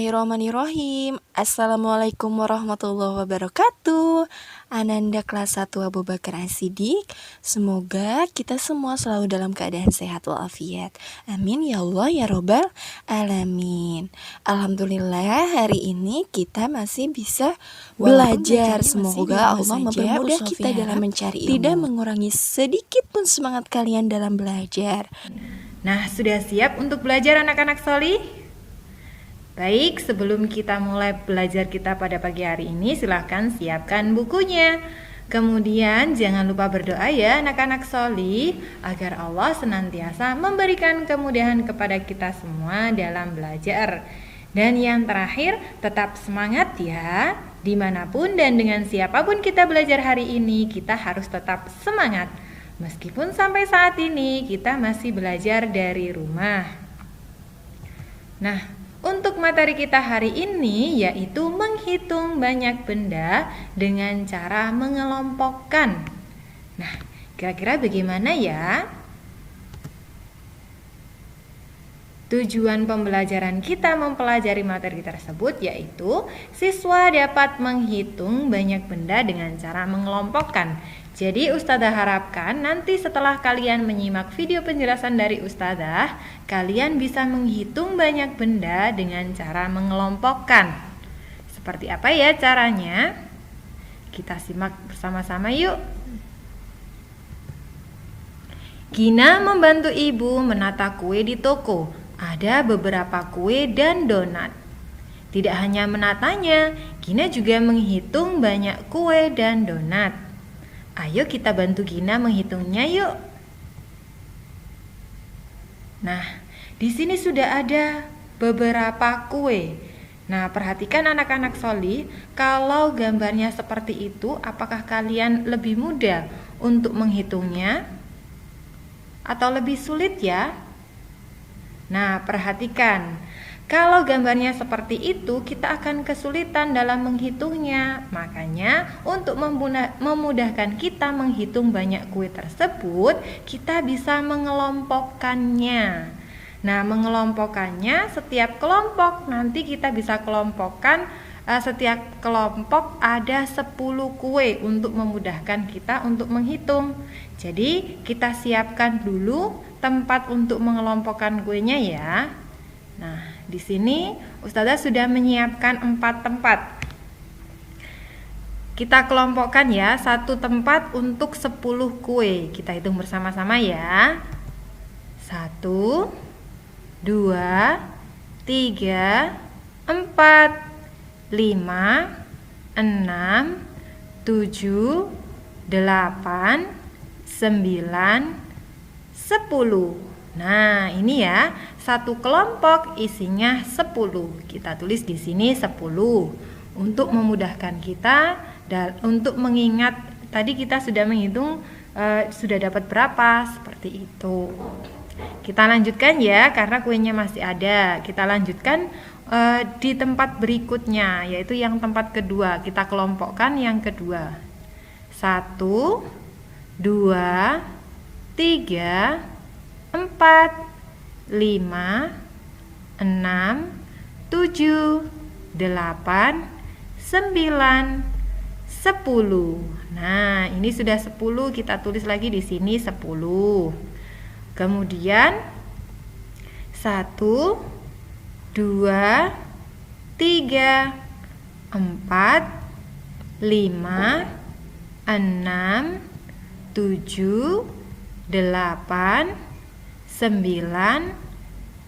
Bismillahirrahmanirrahim. Assalamualaikum warahmatullahi wabarakatuh. Ananda kelas 1 Abu Bakar As-Siddiq. Semoga kita semua selalu dalam keadaan sehat walafiat. Amin ya Allah ya Robbal Alamin. Alhamdulillah hari ini kita masih bisa belajar. Semoga Allah mempermudah kita dalam mencari ilmu, tidak mengurangi sedikit pun semangat kalian dalam belajar. Nah, sudah siap untuk belajar anak-anak solih? Baik, sebelum kita mulai belajar kita pada pagi hari ini, silahkan siapkan bukunya. Kemudian jangan lupa berdoa ya anak-anak solih, agar Allah senantiasa memberikan kemudahan kepada kita semua dalam belajar. Dan yang terakhir, tetap semangat ya. Dimanapun dan dengan siapapun kita belajar hari ini, kita harus tetap semangat. Meskipun sampai saat ini kita masih belajar dari rumah. Nah, untuk materi kita hari ini yaitu menghitung banyak benda dengan cara mengelompokkan. Nah, kira-kira bagaimana ya? Tujuan pembelajaran kita mempelajari materi tersebut yaitu siswa dapat menghitung banyak benda dengan cara mengelompokkan. Jadi Ustazah harapkan nanti setelah kalian menyimak video penjelasan dari Ustazah, kalian bisa menghitung banyak benda dengan cara mengelompokkan. Seperti apa ya caranya? Kita simak bersama-sama yuk. Gina membantu ibu menata kue di toko. Ada beberapa kue dan donat. Tidak hanya menatanya, Gina juga menghitung banyak kue dan donat. Ayo kita bantu Gina menghitungnya yuk. Nah, di sini sudah ada beberapa kue. Nah, perhatikan anak-anak solih, kalau gambarnya seperti itu, apakah kalian lebih mudah untuk menghitungnya? Atau lebih sulit ya? Nah, perhatikan. Kalau gambarnya seperti itu, kita akan kesulitan dalam menghitungnya. Makanya, untuk memudahkan kita menghitung banyak kue tersebut, kita bisa mengelompokkannya. Nah, mengelompokkannya setiap kelompok, nanti kita bisa kelompokkan setiap kelompok ada 10 kue untuk memudahkan kita untuk menghitung. Jadi, kita siapkan dulu tempat untuk mengelompokkan kuenya ya. Nah, di sini Ustazah sudah menyiapkan 4 tempat. Kita kelompokkan ya, satu tempat untuk 10 kue. Kita hitung bersama-sama ya. 1, 2, 3, 4, 5, 6, 7, 8, 9, 10. Nah, ini ya, satu kelompok isinya 10. Kita tulis di sini 10 untuk memudahkan kita dan untuk mengingat tadi kita sudah menghitung sudah dapat berapa, seperti itu. Kita lanjutkan ya karena kuenya masih ada. Kita lanjutkan di tempat berikutnya, yaitu yang tempat kedua. Kita kelompokkan yang kedua. 1, 2, 3, 4, 5, 6, 7, 8, 9, 10. Nah, ini sudah 10, kita tulis lagi di sini 10. Kemudian 1, 2, 3, 4, 5, 6, 7, 8, 9,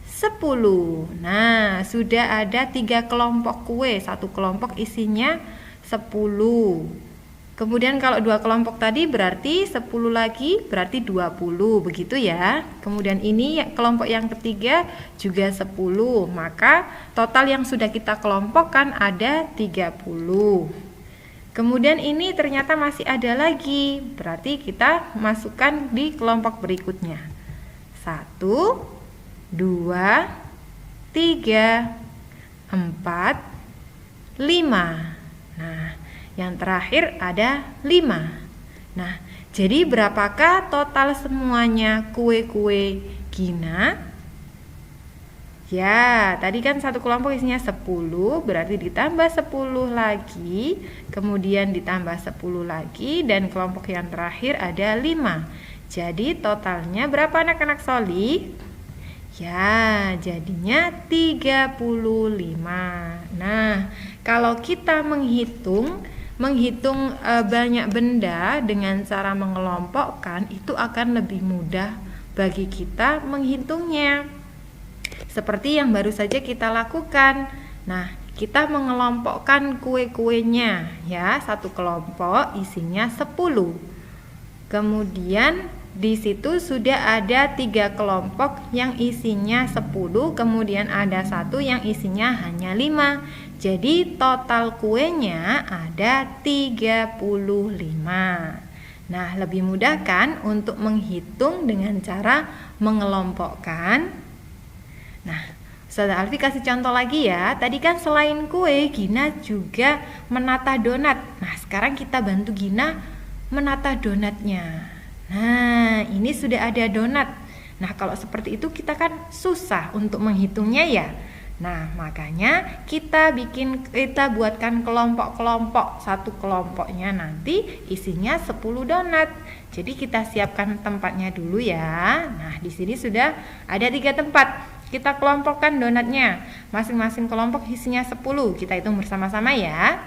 10. Nah, sudah ada 3 kelompok kue. Satu kelompok isinya 10. Kemudian kalau 2 kelompok tadi berarti 10 lagi berarti 20. Begitu ya. Kemudian ini kelompok yang ketiga juga 10. Maka total yang sudah kita kelompokkan ada 30. Kemudian ini ternyata masih ada lagi. Berarti kita masukkan di kelompok berikutnya. 1, 2, 3, 4, 5. Nah, yang terakhir ada 5. Nah, jadi berapakah total semuanya kue-kue Gina? Ya, tadi kan satu kelompok isinya 10, berarti ditambah 10 lagi, kemudian ditambah 10 lagi, dan kelompok yang terakhir ada 5. Jadi totalnya berapa anak-anak Soli? Ya, jadinya 35. Nah, kalau kita menghitung banyak benda dengan cara mengelompokkan, itu akan lebih mudah bagi kita menghitungnya. Seperti yang baru saja kita lakukan. Nah, kita mengelompokkan kue-kuenya ya, satu kelompok isinya 10. Kemudian di situ sudah ada 3 kelompok yang isinya 10, kemudian ada satu yang isinya hanya 5. Jadi total kuenya ada 35. Nah, lebih mudah kan untuk menghitung dengan cara mengelompokkan? Nah, Ustazah Alfi kasih contoh lagi ya. Tadi kan selain kue, Gina juga menata donat. Nah, sekarang kita bantu Gina menata donatnya. Nah, ini sudah ada donat. Nah, kalau seperti itu kita kan susah untuk menghitungnya ya. Nah, makanya kita buatkan kelompok-kelompok. Satu kelompoknya nanti isinya 10 donat. Jadi kita siapkan tempatnya dulu ya. Nah, di sini sudah ada 3 tempat. Kita kelompokkan donatnya. Masing-masing kelompok isinya 10. Kita hitung bersama-sama ya.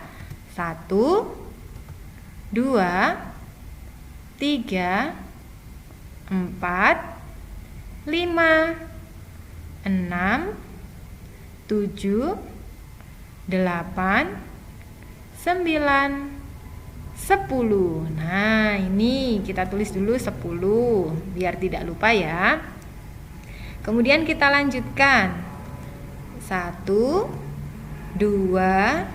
1, 2, 3, 4, 5, 6, 7, 8, 9, 10. Nah, ini kita tulis dulu 10 biar tidak lupa ya. Kemudian kita lanjutkan. 1, 2,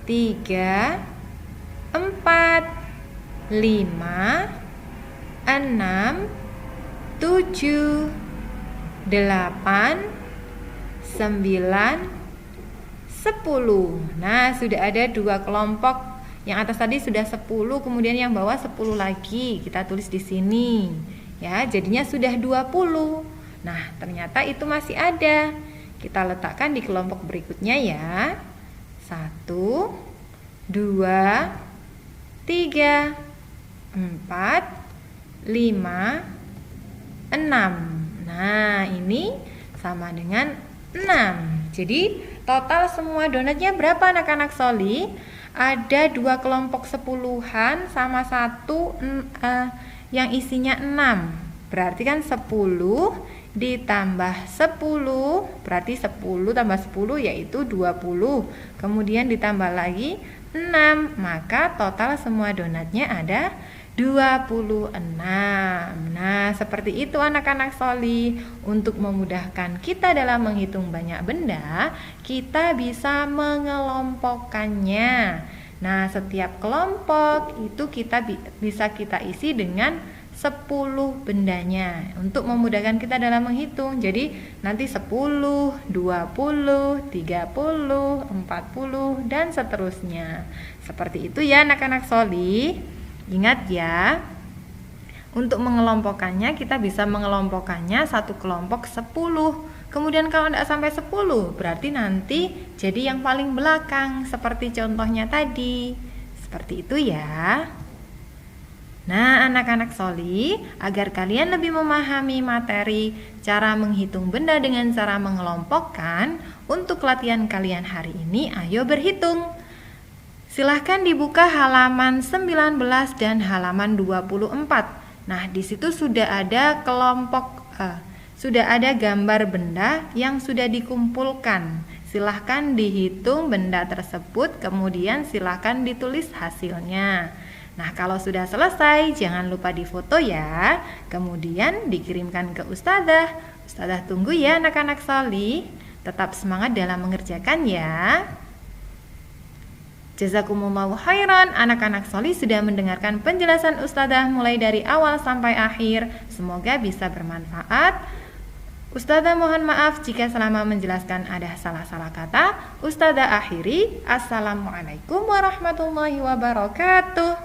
3, 4, 5, 6, 7, 8, 9, 10. Nah, sudah ada 2 kelompok. Yang atas tadi sudah 10, kemudian yang bawah 10 lagi. Kita tulis di sini. Ya, jadinya sudah 20. Nah, ternyata itu masih ada. Kita letakkan di kelompok berikutnya ya. 1, 2, 3, 4, 5, 6. Nah, ini sama dengan 6. Jadi, total semua donatnya berapa anak-anak Soli? Ada 2 kelompok 10-an sama satu yang isinya 6. Berarti kan 10 ditambah 10, berarti 10 tambah 10 yaitu 20. Kemudian ditambah lagi 6, maka total semua donatnya ada 26. Nah, seperti itu anak-anak Soli. Untuk memudahkan kita dalam menghitung banyak benda, kita bisa mengelompokkannya. Nah, setiap kelompok itu bisa kita isi dengan 10 bendanya untuk memudahkan kita dalam menghitung. Jadi nanti 10, 20, 30, 40 dan seterusnya. Seperti itu ya anak-anak Soli. Ingat ya, untuk mengelompokkannya kita bisa mengelompokkannya satu kelompok 10. Kemudian kalau tidak sampai 10 berarti nanti jadi yang paling belakang seperti contohnya tadi. Seperti itu ya. Nah, anak-anak Soli, agar kalian lebih memahami materi cara menghitung benda dengan cara mengelompokkan, untuk latihan kalian hari ini, ayo berhitung. Silahkan dibuka halaman 19 dan halaman 24. Nah, di situ sudah ada sudah ada gambar benda yang sudah dikumpulkan. Silahkan dihitung benda tersebut, kemudian silahkan ditulis hasilnya. Nah, kalau sudah selesai, jangan lupa difoto ya. Kemudian dikirimkan ke Ustazah. Ustazah tunggu ya anak-anak Soli. Tetap semangat dalam mengerjakan ya. Jazakumullahu khairan. Anak-anak Soli sudah mendengarkan penjelasan Ustazah mulai dari awal sampai akhir. Semoga bisa bermanfaat. Ustazah mohon maaf jika selama menjelaskan ada salah-salah kata. Ustazah akhiri. Assalamualaikum warahmatullahi wabarakatuh.